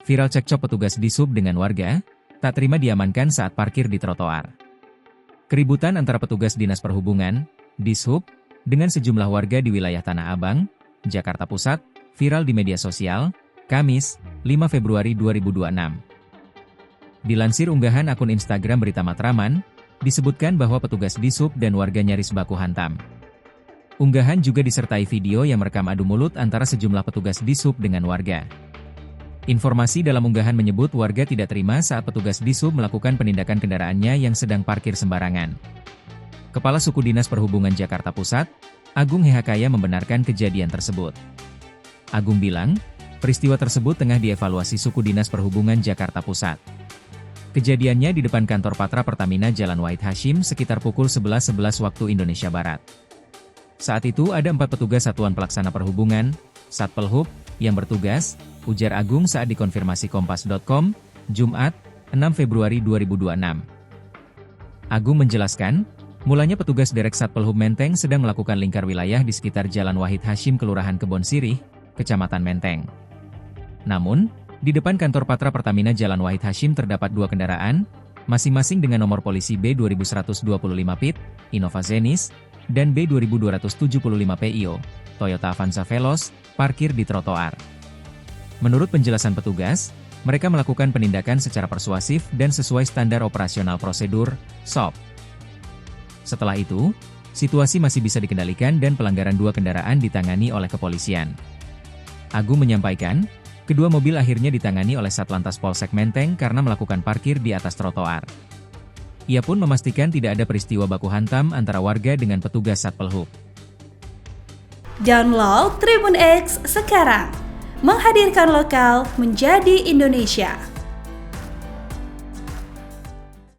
Viral cekcok petugas Dishub dengan warga, tak terima diamankan saat parkir di trotoar. Keributan antara petugas Dinas Perhubungan, Dishub, dengan sejumlah warga di wilayah Tanah Abang, Jakarta Pusat, viral di media sosial, Kamis, 5 Februari 2026. Dilansir unggahan akun Instagram Berita Matraman, disebutkan bahwa petugas Dishub dan warga nyaris baku hantam. Unggahan juga disertai video yang merekam adu mulut antara sejumlah petugas Dishub dengan warga. Informasi dalam unggahan menyebut warga tidak terima saat petugas Dishub melakukan penindakan kendaraannya yang sedang parkir sembarangan. Kepala Suku Dinas Perhubungan Jakarta Pusat, Agung Hehakaya membenarkan kejadian tersebut. Agung bilang, peristiwa tersebut tengah dievaluasi Suku Dinas Perhubungan Jakarta Pusat. Kejadiannya di depan kantor Patra Pertamina Jalan Wahid Hasyim sekitar pukul 11.11 waktu Indonesia Barat. Saat itu ada 4 petugas Satuan Pelaksana Perhubungan, Satpelhub, yang bertugas, ujar Agung saat dikonfirmasi Kompas.com, Jumat, 6 Februari 2026. Agung menjelaskan, mulanya petugas Derek Satpelhub Menteng sedang melakukan lingkar wilayah di sekitar Jalan Wahid Hasyim Kelurahan Kebon Sirih, Kecamatan Menteng. Namun, di depan kantor Patra Pertamina Jalan Wahid Hasyim terdapat 2 kendaraan, masing-masing dengan nomor polisi B2125 PIT, Innova Zenis, dan B2275 PIO, Toyota Avanza Veloz, parkir di trotoar. Menurut penjelasan petugas, mereka melakukan penindakan secara persuasif dan sesuai standar operasional prosedur, SOP. Setelah itu, situasi masih bisa dikendalikan dan pelanggaran 2 kendaraan ditangani oleh kepolisian. Agung menyampaikan, kedua mobil akhirnya ditangani oleh Satlantas Polsek Menteng karena melakukan parkir di atas trotoar. Ia pun memastikan tidak ada peristiwa baku hantam antara warga dengan petugas Satpelhub. Download Tribun X sekarang, menghadirkan lokal menjadi Indonesia.